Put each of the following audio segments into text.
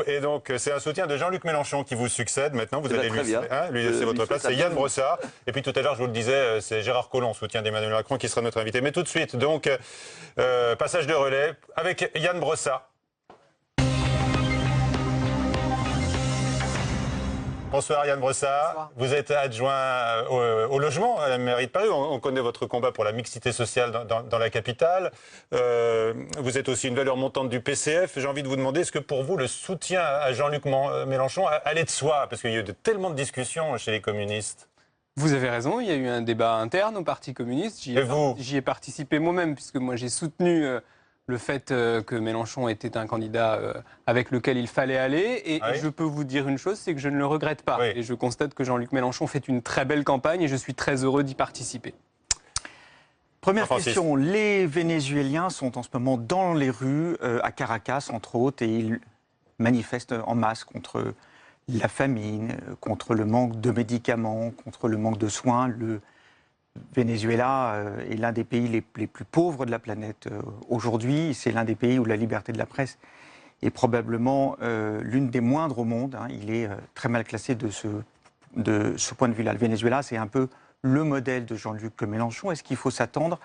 Et donc, c'est un soutien de Jean-Luc Mélenchon qui vous succède. Maintenant, vous allez lui laisser votre place. C'est Yann Brossard. Et puis tout à l'heure, je vous le disais, c'est Gérard Collomb, soutien d'Emmanuel Macron, qui sera notre invité. Mais tout de suite, donc, passage de relais avec Yann Brossard. Bonsoir Yann Brossard. Bonsoir. Vous êtes adjoint au logement à la mairie de Paris. On connaît votre combat pour la mixité sociale dans la capitale. Vous êtes aussi une valeur montante du PCF. J'ai envie de vous demander, est-ce que pour vous le soutien à Jean-Luc Mélenchon allait de soi? Parce qu'il y a eu tellement de discussions chez les communistes. Vous avez raison, il y a eu un débat interne au Parti communiste. J'y ai participé moi-même, puisque moi j'ai soutenu le fait que Mélenchon était un candidat avec lequel il fallait aller. Et je peux vous dire une chose, c'est que je ne le regrette pas. Oui. Et je constate que Jean-Luc Mélenchon fait une très belle campagne et je suis très heureux d'y participer. Première question, les Vénézuéliens sont en ce moment dans les rues, à Caracas entre autres, et ils manifestent en masse contre la famine, contre le manque de médicaments, contre le manque de soins. Le Venezuela est l'un des pays les plus pauvres de la planète aujourd'hui. C'est l'un des pays où la liberté de la presse est probablement l'une des moindres au monde. Il est très mal classé de ce point de vue-là. Le Venezuela, c'est un peu le modèle de Jean-Luc Mélenchon. Est-ce qu'il faut s'attendre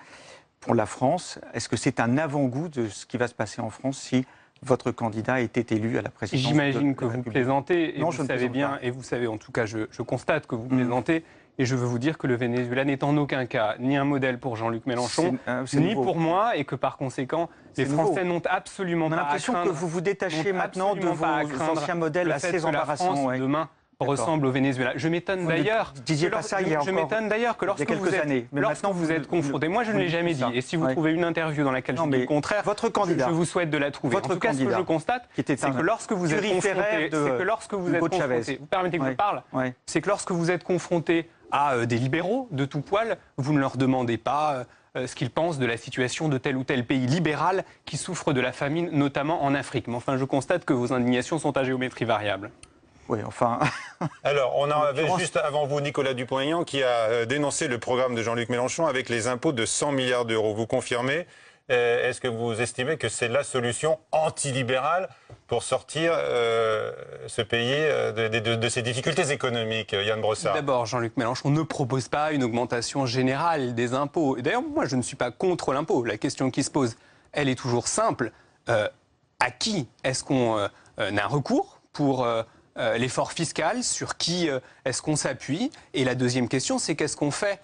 pour la France? Est-ce que c'est un avant-goût de ce qui va se passer en France si votre candidat était élu à la présidence? J'imagine que vous plaisantez, et non, vous savez bien, et vous savez en tout cas, je constate que vous plaisantez. Et je veux vous dire que le Venezuela n'est en aucun cas ni un modèle pour Jean-Luc Mélenchon, ni pour moi, et que par conséquent, les Français n'ont absolument pas à craindre. On a l'impression que vous vous détachez maintenant de vos anciens modèles assez embarrassants. Ouais. Demain ressemble au Venezuela. Je m'étonne d'ailleurs que lorsque vous êtes confronté, moi je ne l'ai jamais dit, et si vous trouvez une interview dans laquelle je dis le contraire, votre candidat, je vous souhaite de la trouver. En tout cas, ce que je constate, c'est que lorsque vous êtes confronté, vous permettez que je parle, c'est que lorsque vous êtes confronté à des libéraux de tout poil, vous ne leur demandez pas ce qu'ils pensent de la situation de tel ou tel pays libéral qui souffre de la famine, notamment en Afrique. Mais enfin, je constate que vos indignations sont à géométrie variable. Oui, enfin... Alors, on en avait juste avant vous Nicolas Dupont-Aignan qui a dénoncé le programme de Jean-Luc Mélenchon avec les impôts de 100 milliards d'euros. Vous confirmez? Est-ce que vous estimez que c'est la solution antilibérale pour sortir ce pays de ses difficultés économiques, Yann Brossard? D'abord, Jean-Luc Mélenchon ne propose pas une augmentation générale des impôts. Et d'ailleurs, moi, je ne suis pas contre l'impôt. La question qui se pose, elle est toujours simple. À qui est-ce qu'on a un recours pour l'effort fiscal? Sur qui est-ce qu'on s'appuie? Et la deuxième question, c'est qu'est-ce qu'on fait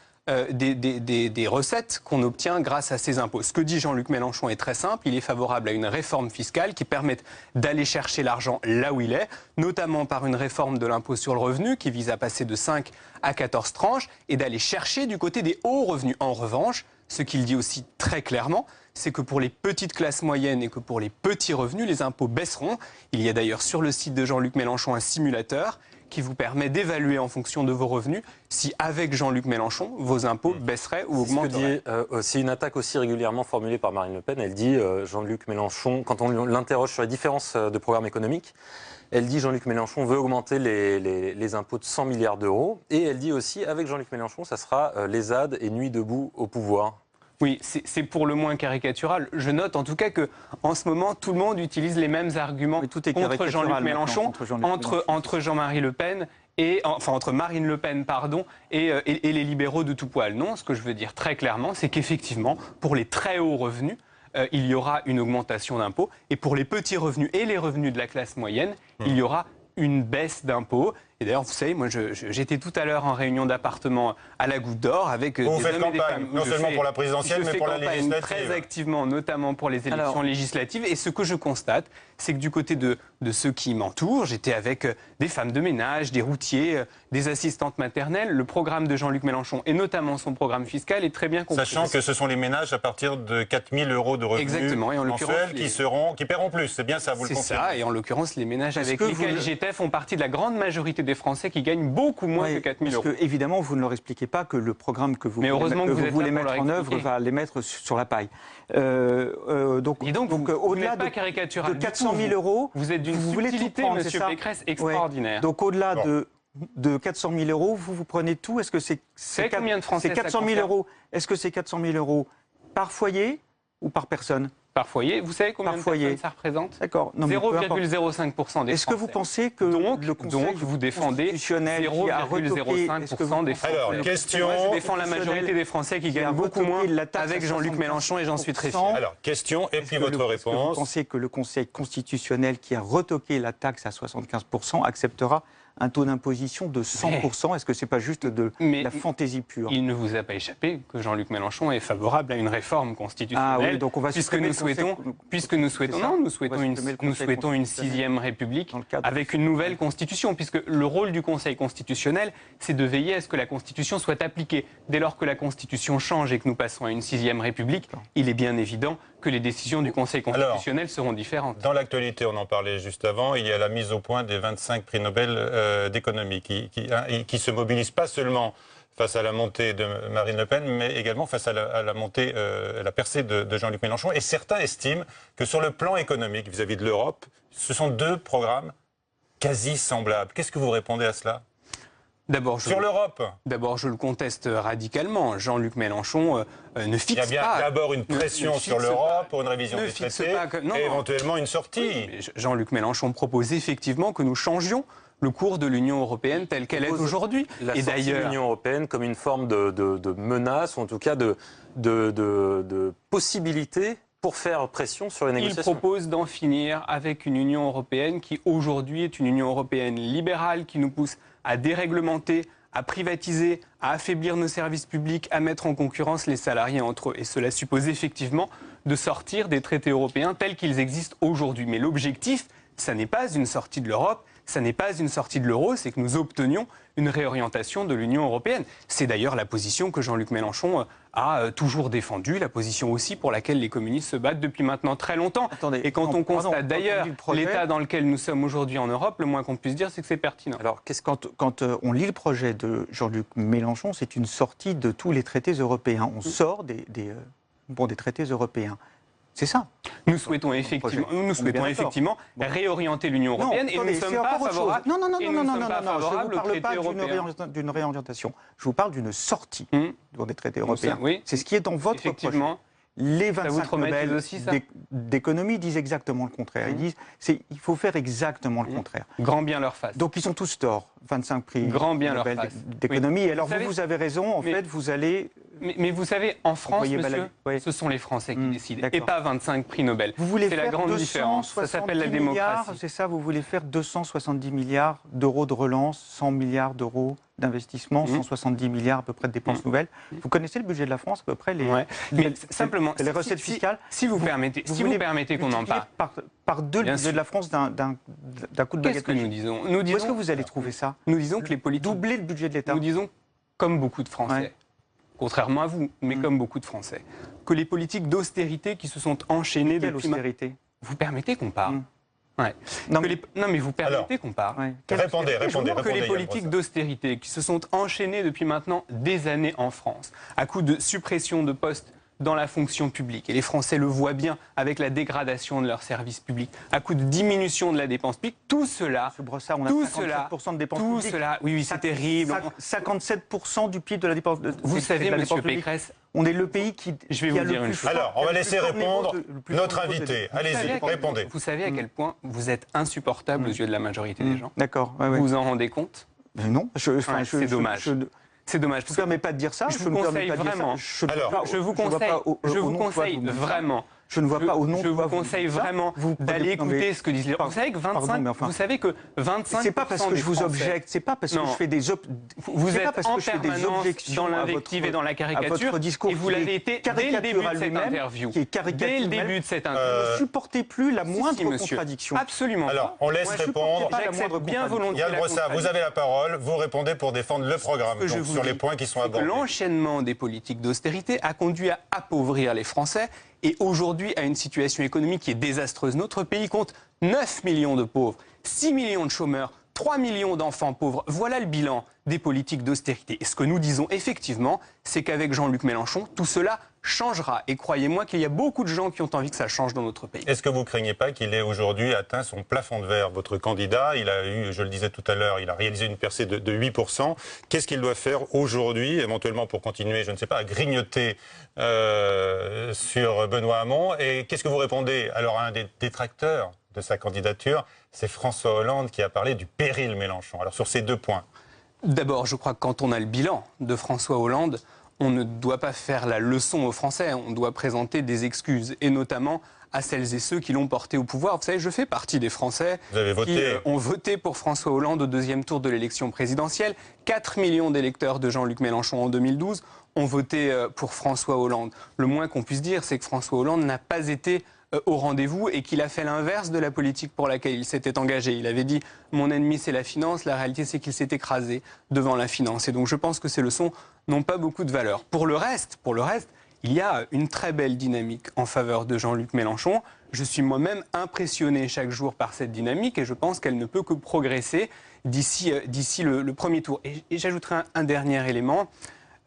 des recettes qu'on obtient grâce à ces impôts? Ce que dit Jean-Luc Mélenchon est très simple. Il est favorable à une réforme fiscale qui permette d'aller chercher l'argent là où il est, notamment par une réforme de l'impôt sur le revenu qui vise à passer de 5 à 14 tranches et d'aller chercher du côté des hauts revenus. En revanche, ce qu'il dit aussi très clairement, c'est que pour les petites classes moyennes et que pour les petits revenus, les impôts baisseront. Il y a d'ailleurs sur le site de Jean-Luc Mélenchon un simulateur qui vous permet d'évaluer en fonction de vos revenus si, avec Jean-Luc Mélenchon, vos impôts baisseraient ou augmenteraient. C'est une attaque aussi régulièrement formulée par Marine Le Pen. Elle dit Jean-Luc Mélenchon, quand on l'interroge sur les différences de programme économique, elle dit Jean-Luc Mélenchon veut augmenter les impôts de 100 milliards d'euros. Et elle dit aussi, avec Jean-Luc Mélenchon, ça sera les ZAD et Nuit debout au pouvoir. Oui, c'est pour le moins caricatural. Je note en tout cas qu'en ce moment, tout le monde utilise les mêmes arguments contre Jean-Luc Mélenchon, entre Jean-Marie Le Pen entre Marine Le Pen, et les libéraux de tout poil. Non, ce que je veux dire très clairement, c'est qu'effectivement, pour les très hauts revenus, il y aura une augmentation d'impôts, et pour les petits revenus et les revenus de la classe moyenne, il y aura une baisse d'impôts. Et d'ailleurs, vous savez, moi, j'étais tout à l'heure en réunion d'appartement à la Goutte d'Or avec vous faites campagne, non seulement pour la présidentielle, mais pour la législative. Très activement, notamment pour les élections législatives. Et ce que je constate, c'est que du côté de ceux qui m'entourent, j'étais avec des femmes de ménage, des routiers, des assistantes maternelles. Le programme de Jean-Luc Mélenchon, et notamment son programme fiscal, est très bien compris. Sachant que ce sont les ménages à partir de 4 000 euros de revenus mensuels qui paieront plus. C'est bien ça, vous le confirmez? C'est ça, et en l'occurrence, les ménages avec lesquels j'étais font partie de la grande majorité des Français qui gagnent beaucoup moins que 4 000 euros. Parce que, évidemment, vous ne leur expliquez pas que le programme que vous voulez mettre en œuvre va les mettre sur la paille. Donc au-delà de 400 000 euros, vous êtes d'une subtilité, monsieur Pécresse, extraordinaire. Donc au-delà de 400 000 euros, vous prenez tout. Est-ce que c'est combien de Français 400 000 euros? Est-ce que c'est 400 000 euros par foyer ou par personne? par foyer. Vous savez combien de personnes ça représente? D'accord. 0,05% des Français. Est-ce que vous pensez que le Conseil vous défendez 0,05% des Français? Alors, question... Moi, je défends la majorité des Français qui gagnent beaucoup moins avec Jean-Luc Mélenchon et j'en suis très fier. Alors, question et puis votre réponse. Est-ce que vous pensez que le Conseil constitutionnel qui a retoqué la taxe à 75% acceptera un taux d'imposition de 100%? Est-ce que ce n'est pas juste de la fantaisie pure? Il ne vous a pas échappé que Jean-Luc Mélenchon est favorable à une réforme constitutionnelle. Ah oui, donc on va puisque nous souhaitons une 6e République avec une nouvelle Constitution, puisque le rôle du Conseil constitutionnel, c'est de veiller à ce que la Constitution soit appliquée. Dès lors que la Constitution change et que nous passons à une 6e République, il est bien évident que les décisions du Conseil constitutionnel seront différentes. Dans l'actualité, on en parlait juste avant, il y a la mise au point des 25 prix Nobel d'économie qui se mobilisent pas seulement face à la montée de Marine Le Pen, mais également face à la montée, la percée de Jean-Luc Mélenchon. Et certains estiment que sur le plan économique, vis-à-vis de l'Europe, ce sont deux programmes quasi semblables. Qu'est-ce que vous répondez à cela ? Sur l'Europe. D'abord, je le conteste radicalement. Jean-Luc Mélenchon ne fixe pas... Il y a bien d'abord une pression sur l'Europe pour une révision des traités et éventuellement une sortie. Oui, Jean-Luc Mélenchon propose effectivement que nous changions le cours de l'Union européenne telle qu'elle est aujourd'hui. Et d'ailleurs, l'Union européenne comme une forme de menace, ou en tout cas de possibilité pour faire pression sur les négociations. Il propose d'en finir avec une Union européenne qui aujourd'hui est une Union européenne libérale qui nous pousse à déréglementer, à privatiser, à affaiblir nos services publics, à mettre en concurrence les salariés entre eux. Et cela suppose effectivement de sortir des traités européens tels qu'ils existent aujourd'hui. Mais l'objectif, ça n'est pas une sortie de l'Europe, ça n'est pas une sortie de l'euro, c'est que nous obtenions une réorientation de l'Union européenne. C'est d'ailleurs la position que Jean-Luc Mélenchon a toujours défendue, la position aussi pour laquelle les communistes se battent depuis maintenant très longtemps. Et quand on constate d'ailleurs l'état dans lequel nous sommes aujourd'hui en Europe, le moins qu'on puisse dire, c'est que c'est pertinent. Alors, quand on lit le projet de Jean-Luc Mélenchon, c'est une sortie de tous les traités européens. On sort des traités européens. C'est ça. Nous souhaitons effectivement réorienter l'Union européenne et nous ne sommes pas favorables. Non, je ne vous parle pas d'une réorientation. Je vous parle d'une sortie des traités européens. Oui. C'est ce qui est dans votre projet. Les 25 Nobel d'économie disent exactement le contraire. Ils disent qu'il faut faire exactement le contraire. Grand bien leur face. Donc ils sont tous torts, 25 prix Nobel d'économie. Oui. Alors vous avez raison, en fait, vous allez... Mais vous savez, en France, monsieur, ce sont les Français qui décident, et pas 25 prix Nobel. Vous voulez faire la grande différence. Ça s'appelle la démocratie. C'est ça, vous voulez faire 270 milliards d'euros de relance, 100 milliards d'euros d'investissement, 170 milliards à peu près de dépenses nouvelles. Vous connaissez le budget de la France, à peu près simplement, les recettes fiscales. Si vous permettez qu'on en parle. Par deux le budget de la France d'un coup de baguette. Qu'est-ce que nous disons? Où est-ce que vous allez trouver ça? Nous disons que les politiques... Doubler le budget de l'État. Nous disons, comme beaucoup de Français, contrairement à vous, mais comme beaucoup de Français, que les politiques d'austérité qui se sont enchaînées depuis... austérité? Vous permettez qu'on parle? Non, mais vous permettez qu'on parle. Répondez. Que les politiques d'austérité qui se sont enchaînées depuis maintenant des années en France, à coup de suppression de postes dans la fonction publique, et les Français le voient bien avec la dégradation de leurs services publics, à coup de diminution de la dépense publique, tout cela... Monsieur Brossard, on a 57% de dépenses publiques. Tout cela, oui, c'est terrible. 57% du PIB de la dépense publique. Vous savez, monsieur Pécresse... On est le pays qui Je vais vous dire une chose. Alors, on va laisser répondre notre invité. Allez-y, répondez. Vous savez à quel point vous êtes insupportable aux yeux de la majorité des gens? D'accord. Vous vous en rendez compte? Non. C'est dommage. C'est dommage. Je ne vous permets pas de dire ça. Je vous conseille vraiment. Je vous conseille vraiment. Je ne vois pas au nom. Je vous conseille vraiment d'aller écouter ce que disent les... Vous savez que 25. C'est pas parce que je vous objecte. C'est pas parce que je fais des. Vous êtes en permanence dans l'invective et dans la caricature. Et vous l'avez été dès le début de cette interview. Dès le début de cette interview. Vous ne supportez plus la moindre contradiction. Absolument. Alors, on laisse répondre. J'accepte bien volontiers. Yann Brossard, vous avez la parole. Vous répondez pour défendre le programme sur les points qui sont abordés. L'enchaînement des politiques d'austérité a conduit à appauvrir les Français et aujourd'hui à une situation économique qui est désastreuse. Notre pays compte 9 millions de pauvres, 6 millions de chômeurs, 3 millions d'enfants pauvres. Voilà le bilan des politiques d'austérité. Et ce que nous disons effectivement, c'est qu'avec Jean-Luc Mélenchon, tout cela changera. Et croyez-moi qu'il y a beaucoup de gens qui ont envie que ça change dans notre pays. Est-ce que vous ne craignez pas qu'il ait aujourd'hui atteint son plafond de verre, votre candidat? Il a eu, je le disais tout à l'heure, il a réalisé une percée de 8%. Qu'est-ce qu'il doit faire aujourd'hui, éventuellement pour continuer, je ne sais pas, à grignoter sur Benoît Hamon? Et qu'est-ce que vous répondez? Alors, un des détracteurs de sa candidature, c'est François Hollande qui a parlé du péril Mélenchon. Alors, sur ces 2 points. D'abord, je crois que quand on a le bilan de François Hollande, on ne doit pas faire la leçon aux Français, on doit présenter des excuses, et notamment à celles et ceux qui l'ont porté au pouvoir. Vous savez, je fais partie des Français qui ont voté pour François Hollande au 2e tour de l'élection présidentielle. 4 millions d'électeurs de Jean-Luc Mélenchon en 2012 ont voté pour François Hollande. Le moins qu'on puisse dire, c'est que François Hollande n'a pas été au rendez-vous et qu'il a fait l'inverse de la politique pour laquelle il s'était engagé. Il avait dit « mon ennemi c'est la finance », la réalité c'est qu'il s'est écrasé devant la finance. Et donc je pense que ces leçons n'ont pas beaucoup de valeur. Pour le reste, il y a une très belle dynamique en faveur de Jean-Luc Mélenchon. Je suis moi-même impressionné chaque jour par cette dynamique et je pense qu'elle ne peut que progresser d'ici le premier tour. Et j'ajouterai un dernier élément.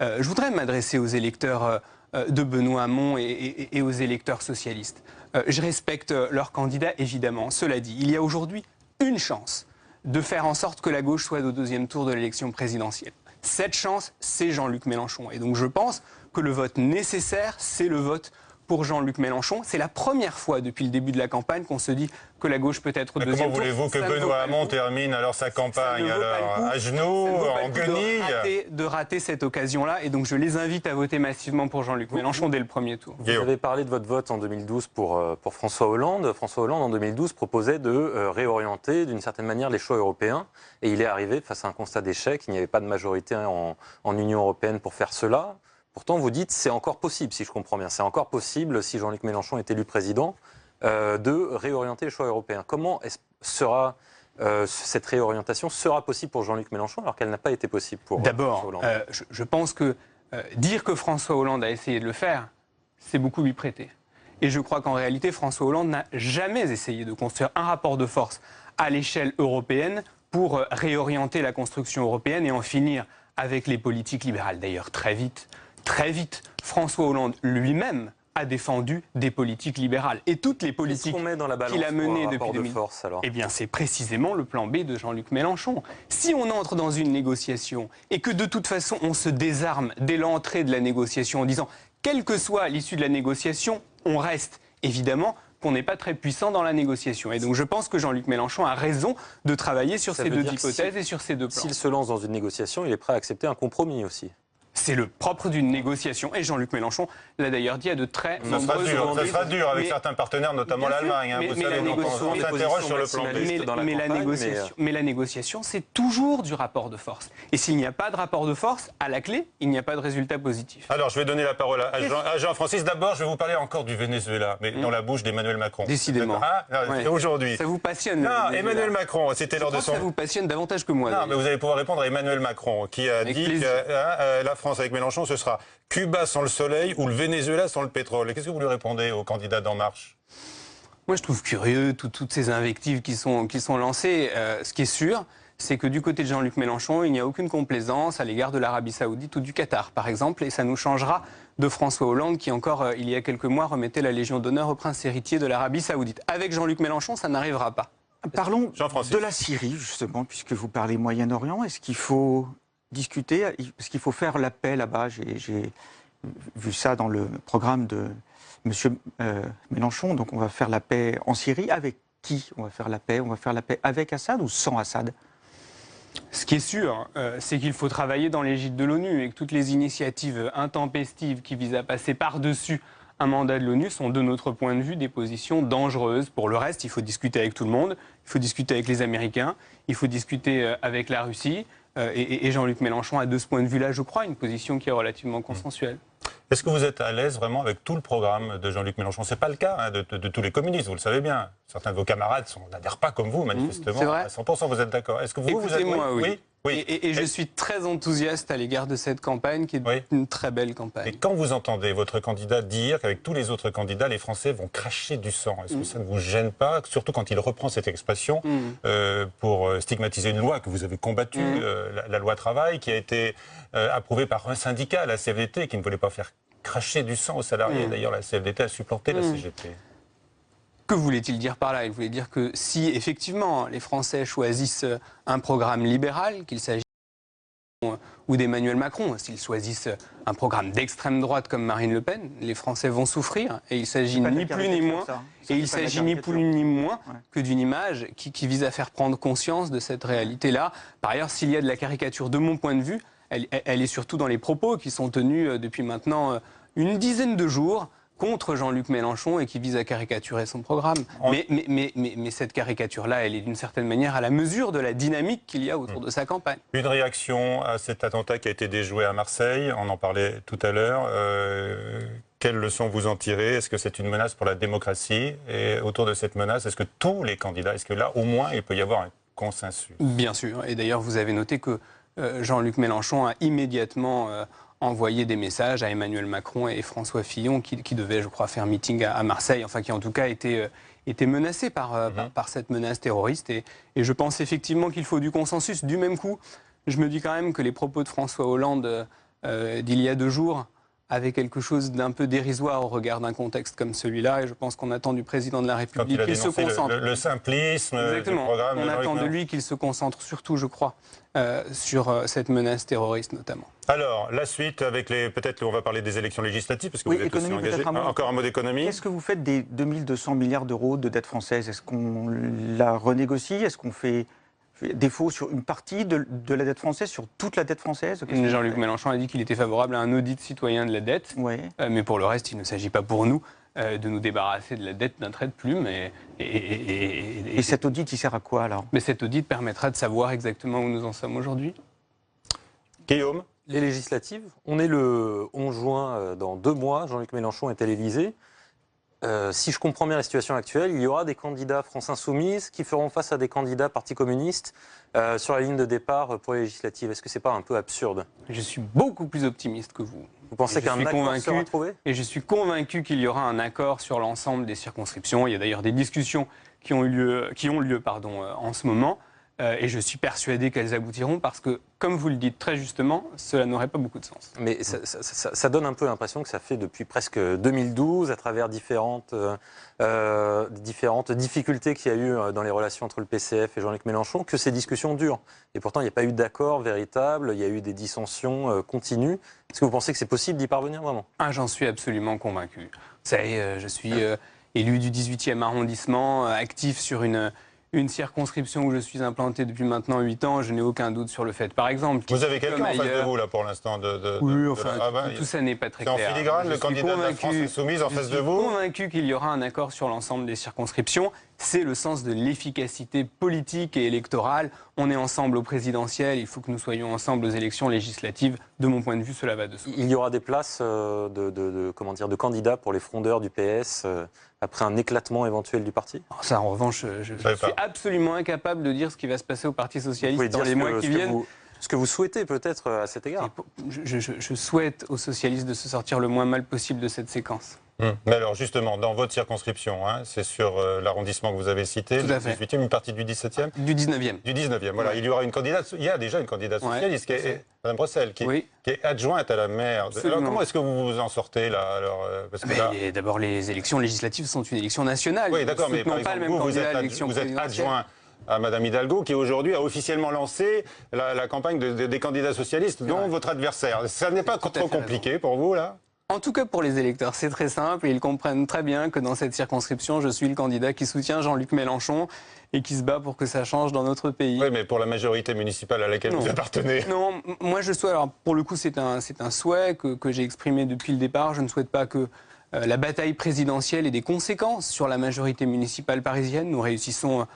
Je voudrais m'adresser aux électeurs de Benoît Hamon et aux électeurs socialistes. Je respecte leurs candidats, évidemment. Cela dit, il y a aujourd'hui une chance de faire en sorte que la gauche soit au 2e tour de l'élection présidentielle. Cette chance, c'est Jean-Luc Mélenchon. Et donc je pense que le vote nécessaire, c'est le vote pour Jean-Luc Mélenchon. C'est la première fois depuis le début de la campagne qu'on se dit que la gauche peut être au 2e tour. Comment voulez-vous que Benoît Hamon termine alors sa campagne à genoux, en guenilles? De rater cette occasion-là. Et donc je les invite à voter massivement pour Jean-Luc Mélenchon dès le premier tour. Vous avez parlé de votre vote en 2012 pour François Hollande. François Hollande, en 2012, proposait de réorienter d'une certaine manière les choix européens. Et il est arrivé face à un constat d'échec. Il n'y avait pas de majorité en Union européenne pour faire cela. Pourtant, vous dites c'est encore possible, si je comprends bien. C'est encore possible, si Jean-Luc Mélenchon est élu président, de réorienter les choix européens. Comment cette réorientation sera possible pour Jean-Luc Mélenchon alors qu'elle n'a pas été possible pour François Hollande? D'abord, je pense que dire que François Hollande a essayé de le faire, c'est beaucoup lui prêter. Et je crois qu'en réalité, François Hollande n'a jamais essayé de construire un rapport de force à l'échelle européenne pour réorienter la construction européenne et en finir avec les politiques libérales. D'ailleurs, très vite, François Hollande lui-même a défendu des politiques libérales. Et toutes les politiques qu'il a menées depuis 2000, eh bien, c'est précisément le plan B de Jean-Luc Mélenchon. Si on entre dans une négociation et que de toute façon on se désarme dès l'entrée de la négociation en disant quelle que soit l'issue de la négociation, on reste évidemment qu'on n'est pas très puissant dans la négociation. Et donc je pense que Jean-Luc Mélenchon a raison de travailler sur ces 2 hypothèses et sur ces 2 plans. S'il se lance dans une négociation, il est prêt à accepter un compromis aussi. C'est le propre d'une négociation. Et Jean-Luc Mélenchon l'a d'ailleurs dit à de très nombreuses reprises. Ça sera dur avec certains partenaires, notamment l'Allemagne. Vous savez, on s'interroge sur le plan B. Mais la négociation, c'est toujours du rapport de force. Et s'il n'y a pas de rapport de force, à la clé, il n'y a pas de résultat positif. Alors, je vais donner la parole à Jean-Francis. D'abord, je vais vous parler encore du Venezuela, mais dans la bouche d'Emmanuel Macron. Décidément. Aujourd'hui. Ça vous passionne. Non, Emmanuel Macron, c'était lors de son... Ça vous passionne davantage que moi. Non, mais vous allez pouvoir répondre à Emmanuel Macron, qui a dit que la France avec Mélenchon, ce sera Cuba sans le soleil ou le Venezuela sans le pétrole. Et qu'est-ce que vous lui répondez aux candidats d'En Marche? Moi, je trouve curieux toutes ces invectives qui sont lancées. Ce qui est sûr, c'est que du côté de Jean-Luc Mélenchon, il n'y a aucune complaisance à l'égard de l'Arabie Saoudite ou du Qatar, par exemple. Et ça nous changera de François Hollande, qui encore, il y a quelques mois, remettait la Légion d'honneur au prince héritier de l'Arabie Saoudite. Avec Jean-Luc Mélenchon, ça n'arrivera pas. Parlons de la Syrie, justement, puisque vous parlez Moyen-Orient. Est-ce qu'il faut discuter, parce qu'il faut faire la paix là-bas? J'ai vu ça dans le programme de M. Mélenchon. Donc on va faire la paix en Syrie. Avec qui on va faire la paix? On va faire la paix avec Assad ou sans Assad? Ce qui est sûr, c'est qu'il faut travailler dans l'égide de l'ONU et que toutes les initiatives intempestives qui visent à passer par-dessus un mandat de l'ONU sont, de notre point de vue, des positions dangereuses. Pour le reste, il faut discuter avec tout le monde, il faut discuter avec les Américains, il faut discuter avec la Russie. Et Jean-Luc Mélenchon a, de ce point de vue-là, je crois, une position qui est relativement consensuelle. Est-ce que vous êtes à l'aise vraiment avec tout le programme de Jean-Luc Mélenchon? Ce n'est pas le cas de tous les communistes, vous le savez bien. Certains de vos camarades n'adhèrent pas comme vous, manifestement. C'est vrai. À 100%, vous êtes d'accord? Est-ce que vous êtes... Écoutez-moi, oui. Oui. Et je suis très enthousiaste à l'égard de cette campagne, qui est Oui. une très belle campagne. Et quand vous entendez votre candidat dire qu'avec tous les autres candidats, les Français vont cracher du sang, est-ce que ça ne vous gêne pas, surtout quand il reprend cette expression pour stigmatiser une loi que vous avez combattue, la loi travail, qui a été approuvée par un syndicat, la CFDT, qui ne voulait pas faire cracher du sang aux salariés. D'ailleurs, la CFDT a supplanté la CGT. Que voulait-il dire par là? Il voulait dire que si effectivement les Français choisissent un programme libéral, qu'il s'agisse ou d'Emmanuel Macron, s'ils choisissent un programme d'extrême droite comme Marine Le Pen, les Français vont souffrir. Et il s'agit ni plus ni moins, que d'une image qui vise à faire prendre conscience de cette réalité-là. Par ailleurs, s'il y a de la caricature, de mon point de vue, elle est surtout dans les propos qui sont tenus depuis maintenant une dizaine de jours contre Jean-Luc Mélenchon et qui vise à caricaturer son programme. Mais cette caricature-là, elle est d'une certaine manière à la mesure de la dynamique qu'il y a autour de sa campagne. Une réaction à cet attentat qui a été déjoué à Marseille, on en parlait tout à l'heure. Quelles leçons vous en tirez? Est-ce que c'est une menace pour la démocratie? Et autour de cette menace, est-ce que tous les candidats, est-ce que là, au moins, il peut y avoir un consensus? Bien sûr. Et d'ailleurs, vous avez noté que Jean-Luc Mélenchon a immédiatement envoyé des messages à Emmanuel Macron et François Fillon qui devaient, je crois, faire meeting à Marseille, enfin qui en tout cas étaient menacés par cette menace terroriste. Et je pense effectivement qu'il faut du consensus. Du même coup, je me dis quand même que les propos de François Hollande d'il y a 2 jours avaient quelque chose d'un peu dérisoire au regard d'un contexte comme celui-là. Et je pense qu'on attend du président de la République qu'il se concentre. Le simplisme du programme. On attend de lui qu'il se concentre surtout, je crois, sur cette menace terroriste notamment. Alors, la suite, avec peut-être on va parler des élections législatives, parce que vous êtes aussi engagé. Encore un mot d'économie. Qu'est-ce que vous faites des 2200 milliards d'euros de dette française? Est-ce qu'on la renégocie? Est-ce qu'on fait défaut sur une partie de la dette française, sur toute la dette française? Jean-Luc Mélenchon a dit qu'il était favorable à un audit citoyen de la dette. Mais pour le reste, il ne s'agit pas pour nous de nous débarrasser de la dette d'un trait de plume. Et cet audit, il sert à quoi alors? Mais cet audit permettra de savoir exactement où nous en sommes aujourd'hui. Guillaume? Les législatives, on est le 11 juin, dans 2 mois, Jean-Luc Mélenchon est à l'Élysée. Si je comprends bien la situation actuelle, il y aura des candidats France Insoumise qui feront face à des candidats Parti communiste sur la ligne de départ pour les législatives. Est-ce que c'est pas un peu absurde? Je suis beaucoup plus optimiste que vous. Vous pensez qu'un accord sera trouvé? Et je suis convaincu qu'il y aura un accord sur l'ensemble des circonscriptions. Il y a d'ailleurs des discussions qui ont lieu en ce moment. Et je suis persuadé qu'elles aboutiront parce que, comme vous le dites très justement, cela n'aurait pas beaucoup de sens. Mais ça donne un peu l'impression que ça fait depuis presque 2012, à travers différentes difficultés qu'il y a eu dans les relations entre le PCF et Jean-Luc Mélenchon, que ces discussions durent. Et pourtant, il n'y a pas eu d'accord véritable, il y a eu des dissensions continues. Est-ce que vous pensez que c'est possible d'y parvenir vraiment? J'en suis absolument convaincu. Vous savez, je suis élu du 18e arrondissement, actif sur une circonscription où je suis implanté depuis maintenant 8 ans, je n'ai aucun doute sur le fait. Par exemple... Vous avez quelqu'un en face de vous, là, pour l'instant Oui, enfin, tout ça n'est pas très clair. C'est en filigrane, le candidat de la France Insoumise en face de vous? Je suis convaincu qu'il y aura un accord sur l'ensemble des circonscriptions. C'est le sens de l'efficacité politique et électorale. On est ensemble au présidentiel, il faut que nous soyons ensemble aux élections législatives. De mon point de vue, cela va de soi. Il y aura des places de candidats pour les frondeurs du PS après un éclatement éventuel du parti? Ça, en revanche, je suis absolument incapable de dire ce qui va se passer au Parti socialiste dans les mois qui viennent. Ce que vous souhaitez peut-être à cet égard? Je souhaite aux socialistes de se sortir le moins mal possible de cette séquence. Mais alors justement, dans votre circonscription, c'est sur l'arrondissement que vous avez cité, le 18e, une partie du 17e? Du 19e. Du 19e, voilà. Il y aura une candidate, il y a déjà une candidate socialiste, qui est Mme Brossel, qui est adjointe à la maire. Absolument. Alors comment est-ce que vous vous en sortez là, D'abord, les élections législatives sont une élection nationale. Oui, d'accord, mais par exemple, vous êtes adjoint à Mme Hidalgo, qui aujourd'hui a officiellement lancé la campagne des candidats socialistes, dont votre adversaire. Ça n'est pas trop compliqué pour vous, là? En tout cas pour les électeurs, c'est très simple et ils comprennent très bien que dans cette circonscription, je suis le candidat qui soutient Jean-Luc Mélenchon et qui se bat pour que ça change dans notre pays. Oui, mais pour la majorité municipale à laquelle vous appartenez. Non, moi je souhaite, alors pour le coup c'est un souhait que j'ai exprimé depuis le départ, je ne souhaite pas que la bataille présidentielle ait des conséquences sur la majorité municipale parisienne. Nous réussissons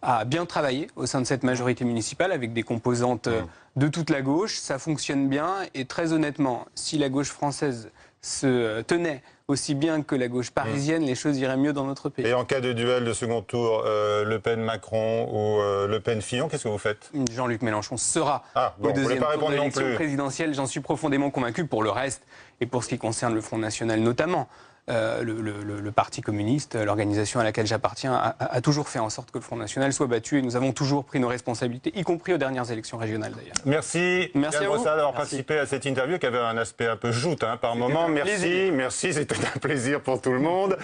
à bien travailler au sein de cette majorité municipale avec des composantes de toute la gauche. Ça fonctionne bien et très honnêtement, si la gauche française se tenait aussi bien que la gauche parisienne, les choses iraient mieux dans notre pays. Et en cas de duel de second tour, Le Pen-Macron ou Le Pen-Fillon, qu'est-ce que vous faites? Jean-Luc Mélenchon sera bon, au deuxième pas tour de répondre non l'élection plus. présidentielle. J'en suis profondément convaincu pour le reste et pour ce qui concerne le Front National notamment. Le Parti communiste, l'organisation à laquelle j'appartiens, a toujours fait en sorte que le Front National soit battu et nous avons toujours pris nos responsabilités, y compris aux dernières élections régionales d'ailleurs. Merci, Merci Yann à vous. Brossard d'avoir participé à cette interview qui avait un aspect un peu joute par moment. Merci, c'était un plaisir pour tout le monde.